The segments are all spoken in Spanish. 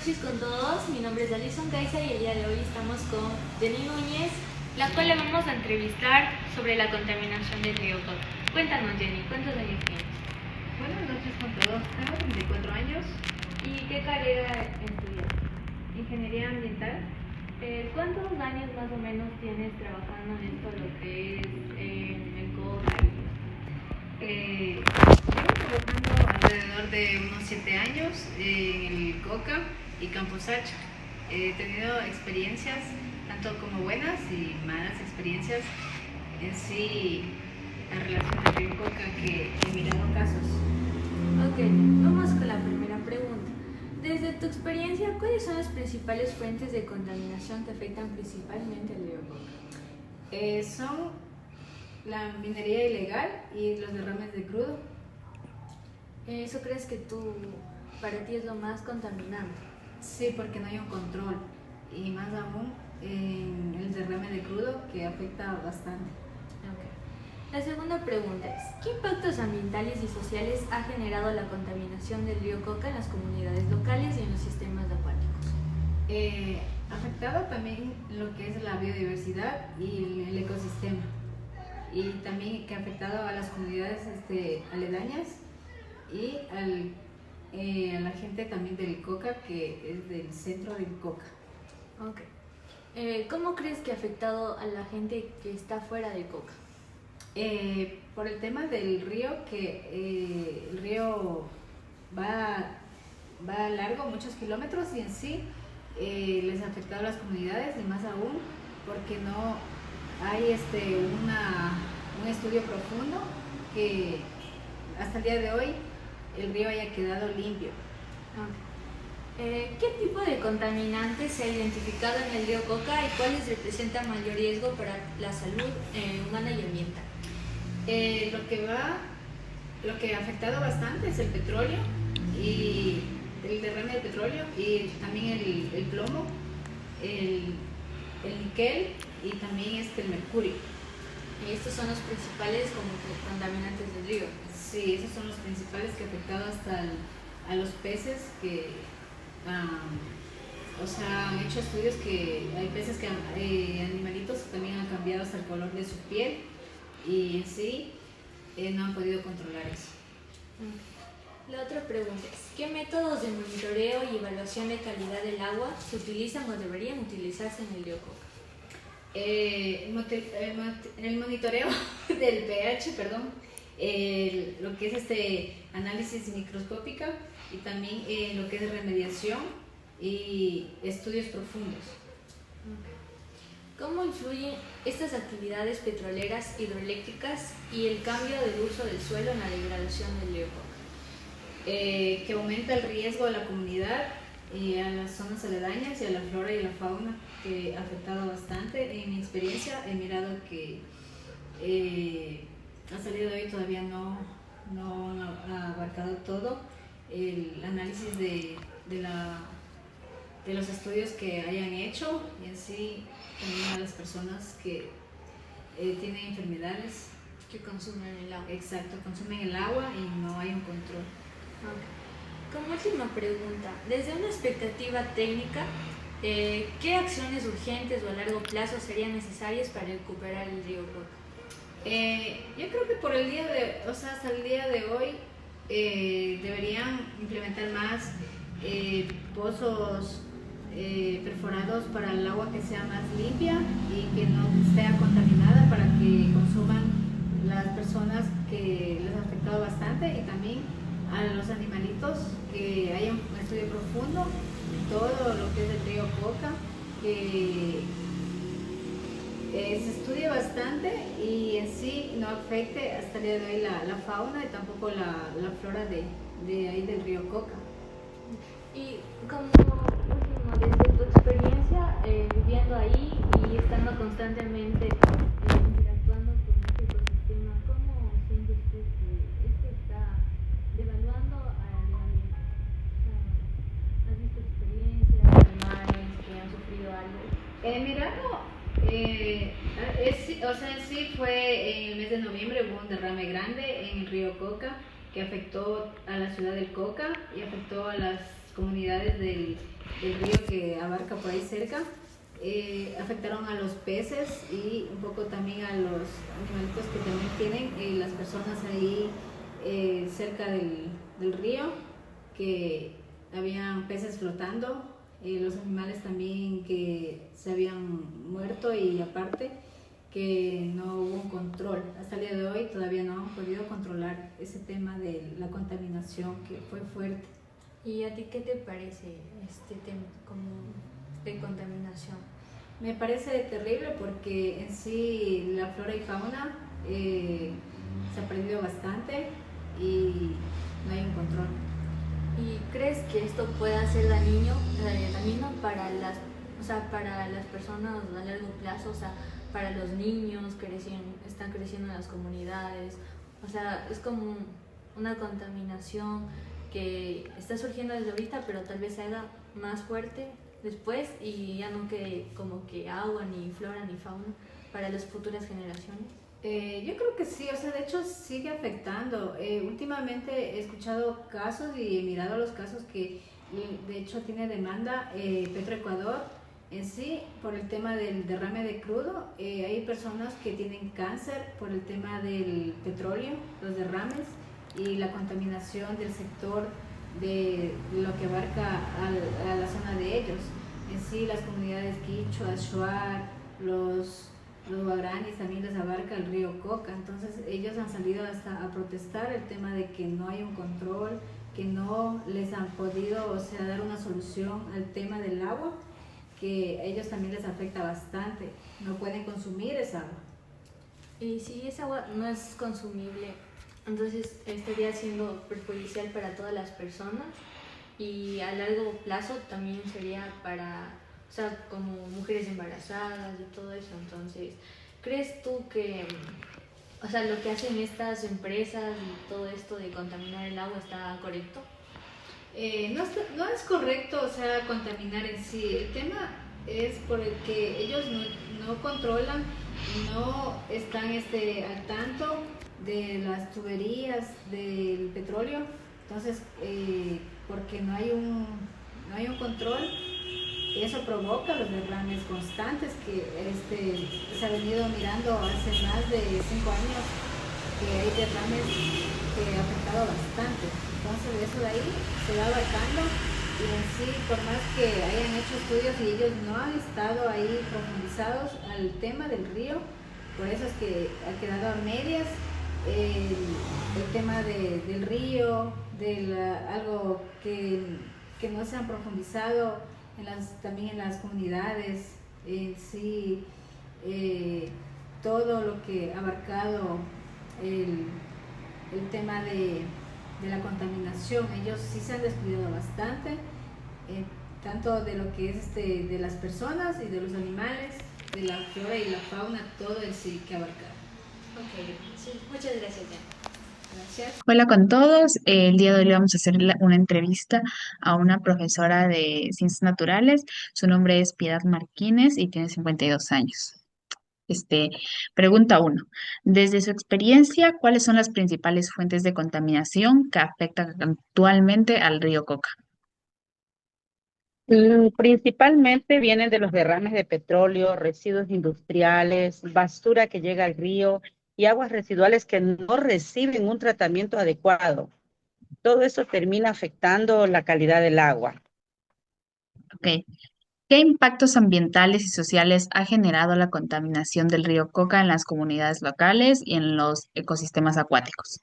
noches con todos, mi nombre es Alison Caiza y el día de hoy estamos con Jenny Núñez, la cual le vamos a entrevistar sobre la contaminación del río Coca. Cuéntanos, Jenny, ¿cuántos años tienes? Buenas noches con todos, tengo 34 años, ¿Y qué carrera estudias? ingeniería ambiental. ¿Cuántos años más o menos tienes trabajando en esto, lo que es el Coca? Llevo trabajando alrededor de unos 7 años en el Coca y Campus H. He tenido experiencias, tanto como buenas y malas experiencias, en sí, en relación al río Coca, que he mirado casos. Ok, vamos con la primera pregunta. Desde tu experiencia, ¿cuáles son las principales fuentes de contaminación que afectan principalmente al río Coca? Son la minería ilegal y los derrames de crudo. ¿Eso crees que para ti es lo más contaminante? Sí, porque no hay un control y más aún en el derrame de crudo, que afecta bastante. Ok. La segunda pregunta es, ¿qué impactos ambientales y sociales ha generado la contaminación del río Coca en las comunidades locales y en los sistemas acuáticos? Afectado también lo que es la biodiversidad y el ecosistema, y también que ha afectado a las comunidades aledañas y a la gente también del Coca, que es del centro del Coca. Ok. ¿Cómo crees que ha afectado a la gente que está fuera del Coca? Por el tema del río, que el río va largo, muchos kilómetros, y en sí les ha afectado a las comunidades, y más aún porque no hay un estudio profundo que hasta el día de hoy el río haya quedado limpio. Okay. ¿Qué tipo de contaminantes se ha identificado en el río Coca y cuáles representan mayor riesgo para la salud humana y ambiental? Lo que ha afectado bastante es el petróleo y el derrame de petróleo, y también el plomo, el níquel y también el mercurio. Y estos son los principales como contaminantes del río. Sí, esos son los principales que han afectado hasta a los peces, que han hecho estudios que hay peces animalitos que también han cambiado hasta el color de su piel, y en sí no han podido controlar eso. La otra pregunta es, ¿qué métodos de monitoreo y evaluación de calidad del agua se utilizan o deberían utilizarse en el río Coca? El monitoreo del pH, lo que es análisis microscópica, y también lo que es remediación y estudios profundos. ¿Cómo influyen estas actividades petroleras, hidroeléctricas y el cambio del uso del suelo en la degradación del río Coca? Que aumenta el riesgo a la comunidad y a las zonas aledañas y a la flora y la fauna, que ha afectado bastante. En mi experiencia he mirado que hasta el día de hoy todavía no ha abarcado todo el análisis de los estudios que hayan hecho, y así también a las personas que tienen enfermedades. Que consumen el agua. Exacto, consumen el agua y no hay un control. Okay. Como última pregunta, desde una expectativa técnica, ¿qué acciones urgentes o a largo plazo serían necesarias para recuperar el río Coca? Yo creo que hasta el día de hoy deberían implementar más pozos perforados para el agua, que sea más limpia y que no sea contaminada, para que consuman las personas que les ha afectado bastante, y también a los animalitos, que haya un estudio profundo en todo lo que es el río Coca, que se estudie bastante y en sí no afecte hasta el día de hoy la fauna y tampoco la flora de ahí del río Coca. Y como último, desde tu experiencia viviendo ahí y estando constantemente interactuando con este ecosistema, ¿cómo sientes tú que esto está devaluando al ambiente? ¿Has visto experiencias, animales que han sufrido algo? En sí fue en el mes de noviembre, hubo un derrame grande en el río Coca, que afectó a la ciudad del Coca y afectó a las comunidades del río que abarca por ahí cerca. Afectaron a los peces y un poco también a los animalitos que también tienen las personas ahí cerca del río, que habían peces flotando, los animales también que se habían muerto, y aparte que no hubo un control. Hasta el día de hoy todavía no han podido controlar ese tema de la contaminación, que fue fuerte. ¿Y a ti qué te parece este tema como de contaminación? Me parece terrible porque en sí la flora y fauna se ha perdido bastante y no hay un control. ¿Y crees que esto pueda ser dañino para para las personas a largo plazo, o sea, para los niños que están creciendo en las comunidades? O sea, es como una contaminación que está surgiendo desde ahorita, pero tal vez se haga más fuerte después y ya no quede como que agua, ni flora, ni fauna para las futuras generaciones. Yo creo que sí, o sea, de hecho sigue afectando. Últimamente he escuchado casos y he mirado los casos que de hecho tiene demanda Petroecuador en sí por el tema del derrame de crudo. Hay personas que tienen cáncer por el tema del petróleo, los derrames y la contaminación del sector de lo que abarca a la zona de ellos. En sí, las comunidades quichua, shuar, los guaraníes también les abarca el río Coca. Entonces ellos han salido hasta a protestar el tema de que no hay un control, que no les han podido, o sea, dar una solución al tema del agua, que a ellos también les afecta bastante, no pueden consumir esa agua. Y si esa agua no es consumible, entonces estaría siendo perjudicial para todas las personas, y a largo plazo también sería para, o sea, como mujeres embarazadas y todo eso. Entonces, ¿crees tú que, o sea, lo que hacen estas empresas y todo esto de contaminar el agua está correcto? No es correcto, o sea, contaminar en sí. El tema es por el que ellos no controlan, no están al tanto de las tuberías del petróleo. Entonces, porque no hay un control, eso provoca los derrames constantes que se ha venido mirando hace más de 5 años, que hay derrames que ha afectado bastante. Entonces eso de ahí se va abarcando, y en sí, por más que hayan hecho estudios y ellos no han estado ahí profundizados al tema del río, por eso es que ha quedado a medias el tema del río, algo que no se han profundizado también en las comunidades, sí, todo lo que ha abarcado el tema de la contaminación. Ellos sí se han descuidado bastante, tanto de lo que es de las personas y de los animales, de la flora y la fauna, todo en sí que abarcar. Ok, sí, muchas gracias, Jan. Gracias. Hola con todos. El día de hoy le vamos a hacer una entrevista a una profesora de Ciencias Naturales. Su nombre es Piedad Martínez y tiene 52 años. Pregunta 1. Desde su experiencia, ¿cuáles son las principales fuentes de contaminación que afectan actualmente al río Coca? Principalmente vienen de los derrames de petróleo, residuos industriales, basura que llega al río y aguas residuales que no reciben un tratamiento adecuado. Todo eso termina afectando la calidad del agua. Ok. ¿Qué impactos ambientales y sociales ha generado la contaminación del río Coca en las comunidades locales y en los ecosistemas acuáticos?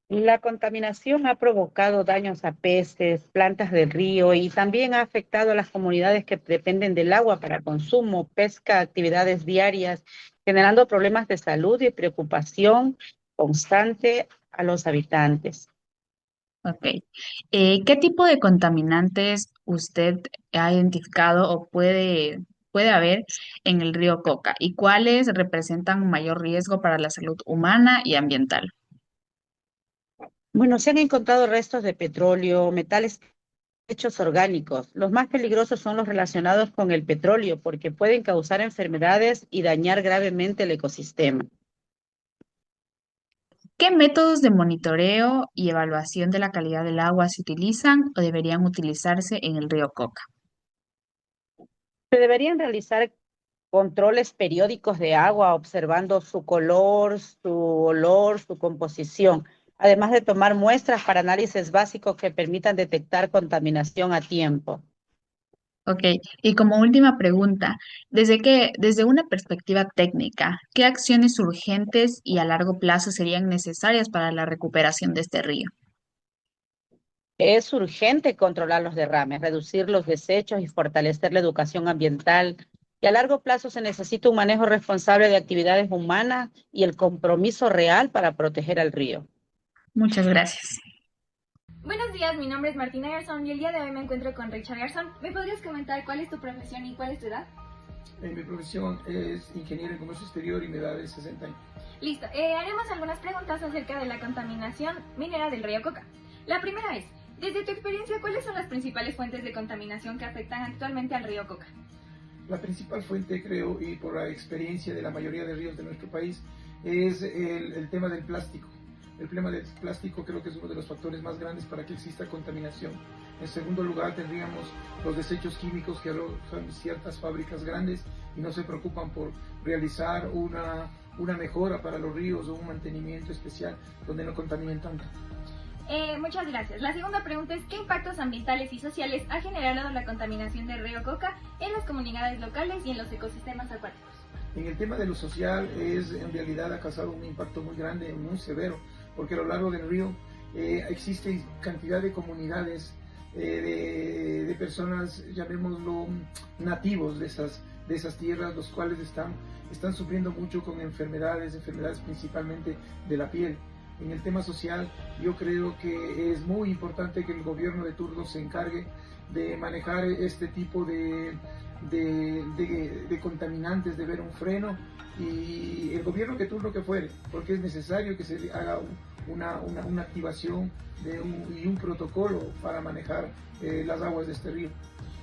La contaminación ha provocado daños a peces, plantas del río y también ha afectado a las comunidades que dependen del agua para consumo, pesca, actividades diarias, generando problemas de salud y preocupación constante a los habitantes. Ok. ¿Qué tipo de contaminantes usted ha identificado o puede haber en el río Coca, y cuáles representan mayor riesgo para la salud humana y ambiental? Bueno, se han encontrado restos de petróleo, metales, hechos orgánicos. Los más peligrosos son los relacionados con el petróleo porque pueden causar enfermedades y dañar gravemente el ecosistema. ¿Qué métodos de monitoreo y evaluación de la calidad del agua se utilizan o deberían utilizarse en el río Coca? Se deberían realizar controles periódicos de agua, observando su color, su olor, su composición, además de tomar muestras para análisis básicos que permitan detectar contaminación a tiempo. Ok, y como última pregunta, desde una perspectiva técnica, ¿qué acciones urgentes y a largo plazo serían necesarias para la recuperación de este río? Es urgente controlar los derrames, reducir los desechos y fortalecer la educación ambiental. Y a largo plazo se necesita un manejo responsable de actividades humanas y el compromiso real para proteger al río. Muchas gracias. Buenos días, mi nombre es Martina Garzón y el día de hoy me encuentro con Richard Garzón. ¿Me podrías comentar cuál es tu profesión y cuál es tu edad? Mi profesión es ingeniero en comercio exterior y mi edad es 60 años. Listo, haremos algunas preguntas acerca de la contaminación minera del río Coca. La primera es, desde tu experiencia, ¿cuáles son las principales fuentes de contaminación que afectan actualmente al río Coca? La principal fuente, creo, y por la experiencia de la mayoría de ríos de nuestro país, es el tema del plástico. El problema del plástico creo que es uno de los factores más grandes para que exista contaminación. En segundo lugar, tendríamos los desechos químicos que alojan ciertas fábricas grandes y no se preocupan por realizar una mejora para los ríos o un mantenimiento especial donde no contaminen tanto. Muchas gracias. La segunda pregunta es, ¿qué impactos ambientales y sociales ha generado la contaminación del río Coca en las comunidades locales y en los ecosistemas acuáticos? En el tema de lo social, en realidad ha causado un impacto muy grande, muy severo, porque a lo largo del río existe cantidad de comunidades, de personas, llamémoslo, nativos de esas tierras, los cuales están sufriendo mucho con enfermedades principalmente de la piel. En el tema social, yo creo que es muy importante que el gobierno de turno se encargue de manejar este tipo de contaminantes, de ver un freno, y el gobierno que turno que fuere, porque es necesario que se haga una activación y un protocolo para manejar las aguas de este río.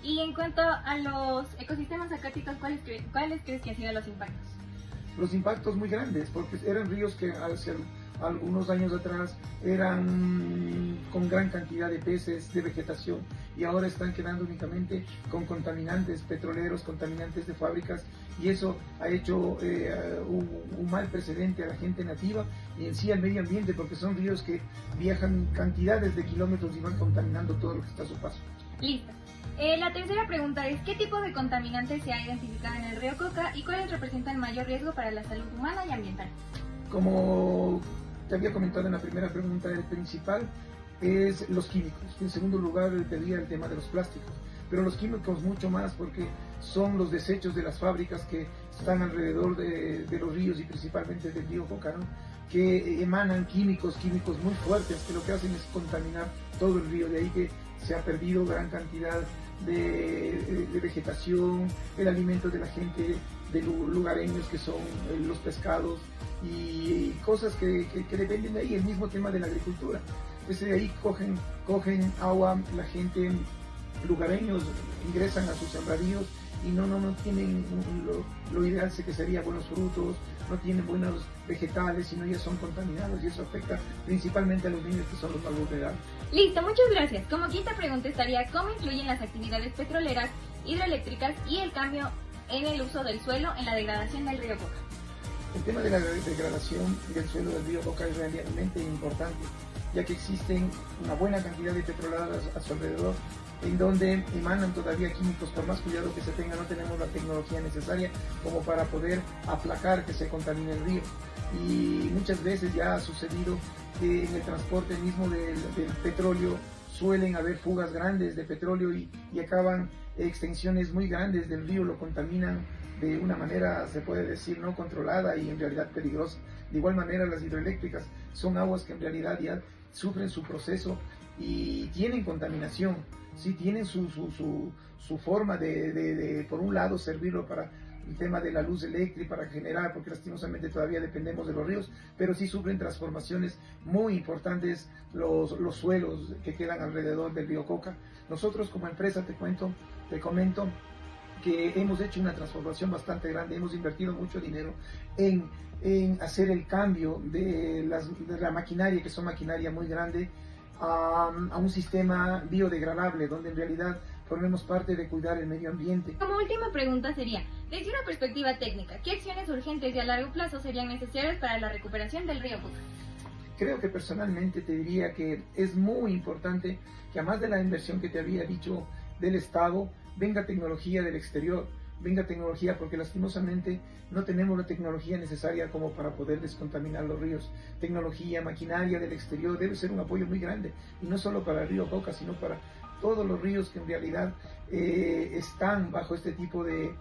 Y en cuanto a los ecosistemas acuáticos, ¿cuáles crees que han sido los impactos? Los impactos muy grandes, porque eran ríos que hace algunos años atrás eran con gran cantidad de peces, de vegetación, y ahora están quedando únicamente con contaminantes petroleros, contaminantes de fábricas, y eso ha hecho un mal precedente a la gente nativa y en sí al medio ambiente, porque son ríos que viajan cantidades de kilómetros y van contaminando todo lo que está a su paso. Listo. La tercera pregunta es, ¿qué tipo de contaminantes se ha identificado en el río Coca y cuáles representan mayor riesgo para la salud humana y ambiental? Como te había comentado en la primera pregunta, el principal es los químicos. En segundo lugar, pedía el tema de los plásticos. Pero los químicos mucho más, porque son los desechos de las fábricas que están alrededor de los ríos y principalmente del río Coca, ¿no? Que emanan químicos muy fuertes, que lo que hacen es contaminar todo el río. De ahí que se ha perdido gran cantidad de vegetación, el alimento de la gente, de lugareños, que son los pescados y cosas que dependen de ahí, el mismo tema de la agricultura. Entonces de ahí cogen agua la gente, lugareños ingresan a sus sembradíos y no tienen lo ideal que sería buenos frutos, no tienen buenos vegetales, sino ya son contaminados, y eso afecta principalmente a los niños, que son los más vulnerables. Listo, muchas gracias. Como quinta pregunta estaría, ¿cómo influyen las actividades petroleras, hidroeléctricas y el cambio en el uso del suelo en la degradación del río Coca? El tema de la degradación del suelo del río Coca es realmente importante, ya que existen una buena cantidad de petroladas a su alrededor, en donde emanan todavía químicos. Por más cuidado que se tenga, no tenemos la tecnología necesaria como para poder aplacar que se contamine el río. Y muchas veces ya ha sucedido que en el transporte mismo del petróleo suelen haber fugas grandes de petróleo y acaban extensiones muy grandes del río, lo contaminan de una manera, se puede decir, no controlada y en realidad peligrosa. De igual manera, las hidroeléctricas son aguas que en realidad ya sufren su proceso y tienen contaminación, sí tienen su forma de, por un lado, servirlo para el tema de la luz eléctrica, para generar, porque lastimosamente todavía dependemos de los ríos, pero sí sufren transformaciones muy importantes los suelos que quedan alrededor del río Coca. Nosotros como empresa, te comento, que hemos hecho una transformación bastante grande, hemos invertido mucho dinero en hacer el cambio de la maquinaria, que son maquinaria muy grande, a un sistema biodegradable, donde en realidad formemos parte de cuidar el medio ambiente. Como última pregunta sería, desde una perspectiva técnica, ¿qué acciones urgentes y a largo plazo serían necesarias para la recuperación del río Coca? Creo que personalmente te diría que es muy importante que, además de la inversión que te había dicho del Estado, venga tecnología del exterior, venga tecnología, porque lastimosamente no tenemos la tecnología necesaria como para poder descontaminar los ríos. Tecnología, maquinaria del exterior debe ser un apoyo muy grande, y no solo para el río Coca, sino para todos los ríos que en realidad están bajo este tipo de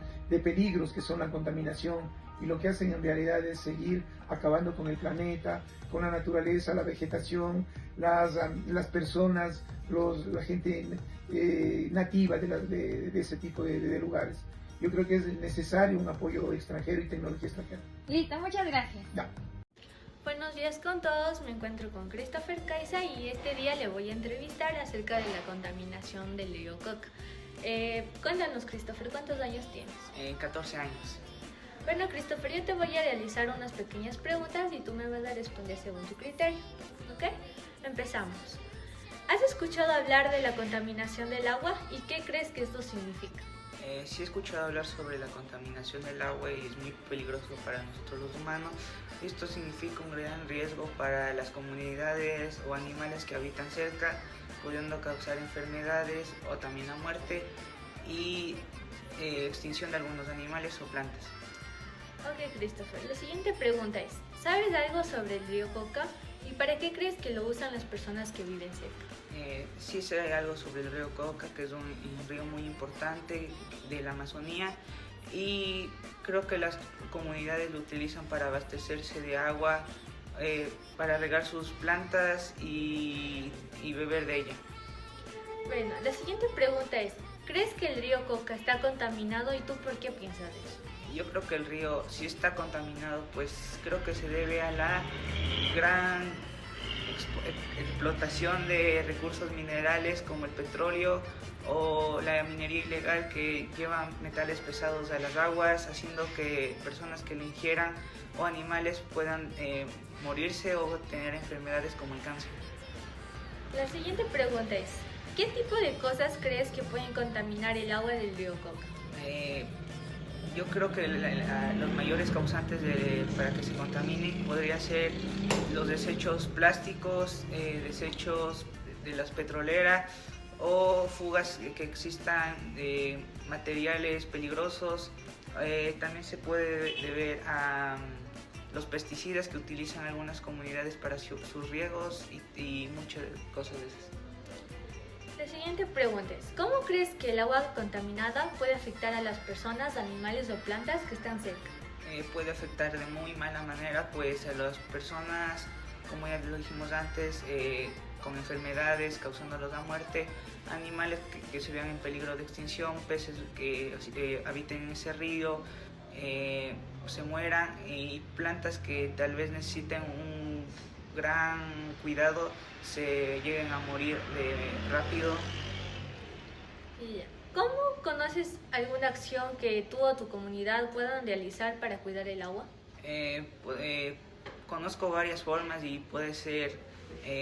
peligros que son la contaminación, y lo que hacen en realidad es seguir acabando con el planeta, con la naturaleza, la vegetación, las personas, la gente nativa de ese tipo de lugares. Yo creo que es necesario un apoyo extranjero y tecnología extranjera. Listo, muchas gracias. Ya. Buenos días con todos, me encuentro con Christopher Caiza y este día le voy a entrevistar acerca de la contaminación del río Coca. Cuéntanos, Christopher, ¿cuántos años tienes? 14 años. Bueno, Christopher, yo te voy a realizar unas pequeñas preguntas y tú me vas a responder según tu criterio, ¿ok? Empezamos. ¿Has escuchado hablar de la contaminación del agua y qué crees que esto significa? Sí he escuchado hablar sobre la contaminación del agua y es muy peligroso para nosotros los humanos. Esto significa un gran riesgo para las comunidades o animales que habitan cerca, pudiendo causar enfermedades o también la muerte y extinción de algunos animales o plantas. Ok, Christopher, la siguiente pregunta es, ¿sabes algo sobre el río Coca y para qué crees que lo usan las personas que viven cerca? Sí sé algo sobre el río Coca, que es un río muy importante de la Amazonía, y creo que las comunidades lo utilizan para abastecerse de agua, para regar sus plantas y beber de ella. Bueno, la siguiente pregunta es, ¿crees que el río Coca está contaminado y tú por qué piensas de eso? Yo creo que el río, si está contaminado, pues creo que se debe a la gran explotación de recursos minerales como el petróleo o la minería ilegal que llevan metales pesados a las aguas, haciendo que personas que lo ingieran o animales puedan morirse o tener enfermedades como el cáncer. La siguiente pregunta es, ¿qué tipo de cosas crees que pueden contaminar el agua del río Coca? Yo creo que los mayores causantes para que se contamine podría ser los desechos plásticos, desechos de las petroleras o fugas que existan de materiales peligrosos. También se puede deber a los pesticidas que utilizan algunas comunidades para sus riegos y muchas cosas de esas. La siguiente pregunta es, ¿cómo crees que el agua contaminada puede afectar a las personas, animales o plantas que están cerca? Puede afectar de muy mala manera pues a las personas, como ya lo dijimos antes, con enfermedades causándolos la muerte, animales que se vean en peligro de extinción, peces que habiten en ese río, se mueran, y plantas que tal vez necesiten un gran cuidado se lleguen a morir rápido. ¿Cómo conoces alguna acción que tú o tu comunidad puedan realizar para cuidar el agua? Conozco varias formas y puede ser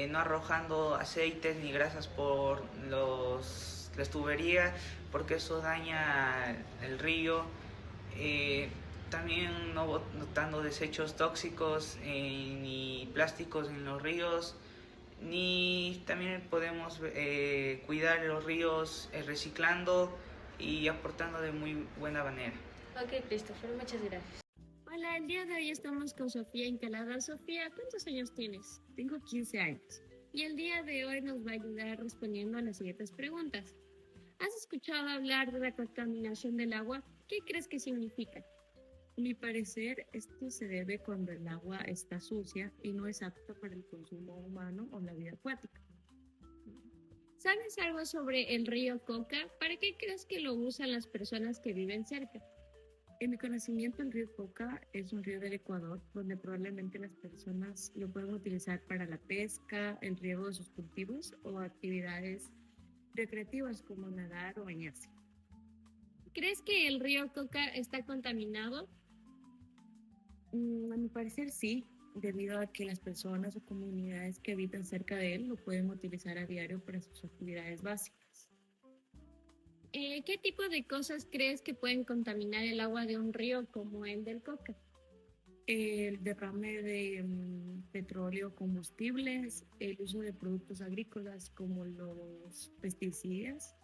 no arrojando aceites ni grasas por las tuberías, porque eso daña el río. También no botando desechos tóxicos ni plásticos en los ríos, ni también podemos cuidar los ríos reciclando y aportando de muy buena manera. Ok, Christopher, muchas gracias. Hola, el día de hoy estamos con Sofía Encalada. Sofía, ¿cuántos años tienes? Tengo 15 años. Y el día de hoy nos va a ayudar respondiendo a las siguientes preguntas. ¿Has escuchado hablar de la contaminación del agua? ¿Qué crees que significa? A mi parecer, esto se debe cuando el agua está sucia y no es apta para el consumo humano o la vida acuática. ¿Sabes algo sobre el río Coca? ¿Para qué crees que lo usan las personas que viven cerca? En mi conocimiento, el río Coca es un río del Ecuador donde probablemente las personas lo pueden utilizar para la pesca, el riego de sus cultivos o actividades recreativas como nadar o bañarse. ¿Crees que el río Coca está contaminado? A mi parecer sí, debido a que las personas o comunidades que habitan cerca de él lo pueden utilizar a diario para sus actividades básicas. ¿Qué tipo de cosas crees que pueden contaminar el agua de un río como el del Coca? El derrame de petróleo, combustibles, el uso de productos agrícolas como los pesticidas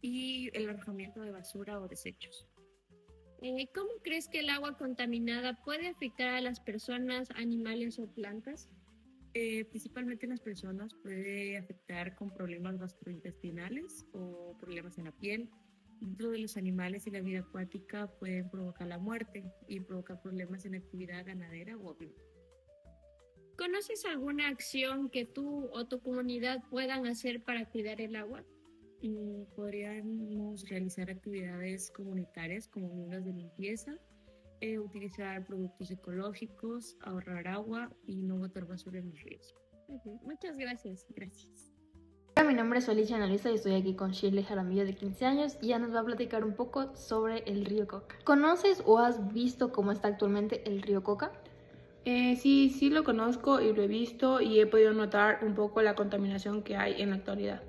y el arrojamiento de basura o desechos. ¿Cómo crees que el agua contaminada puede afectar a las personas, animales o plantas? Principalmente en las personas puede afectar con problemas gastrointestinales o problemas en la piel. Dentro de los animales y la vida acuática pueden provocar la muerte y provocar problemas en la actividad ganadera o avícola. ¿Conoces alguna acción que tú o tu comunidad puedan hacer para cuidar el agua? Podríamos realizar actividades comunitarias como mudas de limpieza, utilizar productos ecológicos, ahorrar agua y no botar basura en los ríos. Muchas gracias. Gracias. Hola, mi nombre es Alicia Analista y estoy aquí con Shirley Jaramillo de 15 años y ya nos va a platicar un poco sobre el río Coca. ¿Conoces o has visto cómo está actualmente el río Coca? Sí lo conozco y lo he visto y he podido notar un poco la contaminación que hay en la actualidad.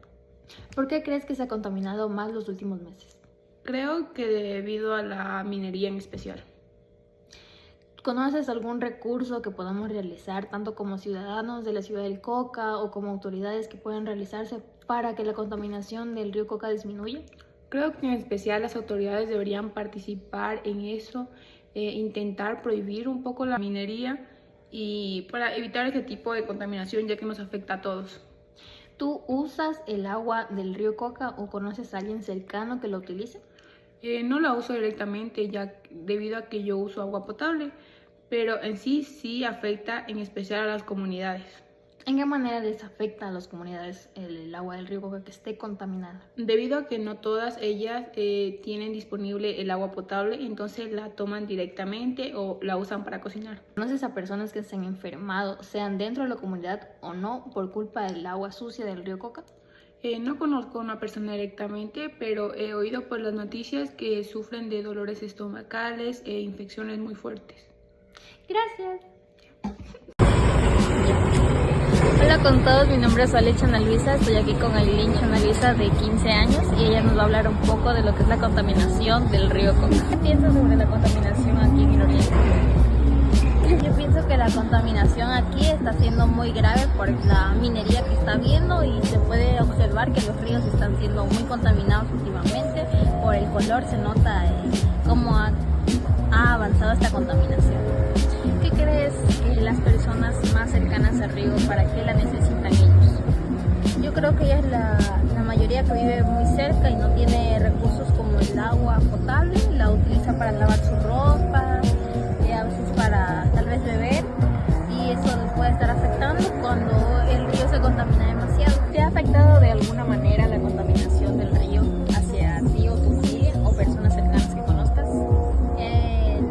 ¿Por qué crees que se ha contaminado más los últimos meses? Creo que debido a la minería en especial. ¿Conoces algún recurso que podamos realizar tanto como ciudadanos de la ciudad del Coca o como autoridades que puedan realizarse para que la contaminación del río Coca disminuya? Creo que en especial las autoridades deberían participar en eso, intentar prohibir un poco la minería y para evitar ese tipo de contaminación ya que nos afecta a todos. ¿Tú usas el agua del río Coca o conoces a alguien cercano que lo utilice? No la uso directamente ya debido a que yo uso agua potable, pero en sí afecta en especial a las comunidades. ¿En qué manera les afecta a las comunidades el agua del río Coca que esté contaminada? Debido a que no todas ellas tienen disponible el agua potable, entonces la toman directamente o la usan para cocinar. ¿Conoces a personas que se han enfermado, sean dentro de la comunidad o no, por culpa del agua sucia del río Coca? No conozco a una persona directamente, pero he oído por las noticias que sufren de dolores estomacales e infecciones muy fuertes. Gracias. Hola con todos, mi nombre es Alecha Ana Luisa, estoy aquí con Ailín Ana Luisa de 15 años y ella nos va a hablar un poco de lo que es la contaminación del río Coca. ¿Qué piensas sobre la contaminación aquí en el oriente? Yo pienso que la contaminación aquí está siendo muy grave por la minería que está habiendo y se puede observar que los ríos están siendo muy contaminados últimamente. Por el color se nota cómo ha avanzado esta contaminación. ¿Qué crees que las personas más cercanas al río, para qué la necesitan ellos? Yo creo que ella es la mayoría que vive muy cerca y no tiene recursos como el agua potable, la utiliza para lavar su ropa, a veces para tal vez beber, y eso les puede estar afectando cuando el río se contamina demasiado. ¿Te ha afectado de alguna manera la contaminación del río hacia ti o tu familia o personas cercanas que conozcas?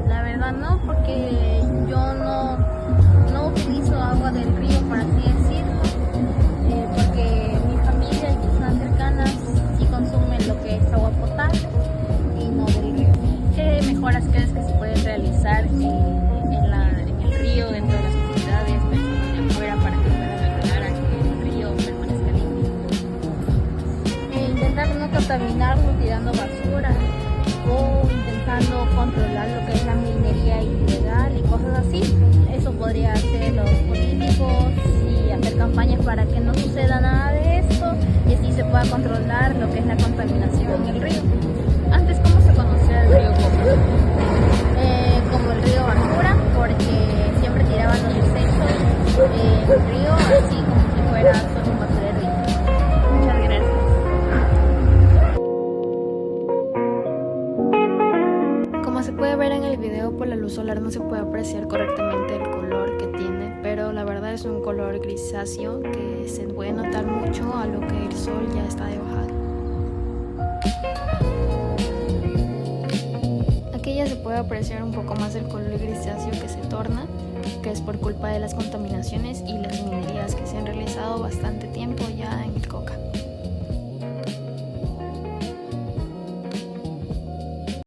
La verdad no, porque yo no utilizo agua del río, por así decirlo, porque mi familia y personas cercanas sí consumen lo que es agua potable y no del río. ¿Qué mejoras crees que se pueden realizar en el río, dentro de las comunidades, personas de afuera, para que puedan ayudar a que el río permanezca limpio? Intentar no contaminarlo tirando basura o intentando controlar lo que es la minería ilegal y cosas así. Eso podría hacer los políticos y hacer campañas para que no suceda nada de esto y así se pueda controlar lo que es la contaminación en el río. Antes, ¿cómo se conocía el río Coca? Como el río basura, porque siempre tiraban los desechos en el río, así como si fuera solo un basurero. Muchas gracias. Como se puede ver en el video, por la luz solar no se puede apreciar correctamente el color que tiene, pero la verdad es un color grisáceo que se puede notar mucho a lo que el sol ya está de bajada. Aquí ya se puede apreciar un poco más el color grisáceo que se torna, que es por culpa de las contaminaciones y las minerías que se han realizado bastante tiempo ya en el Coca.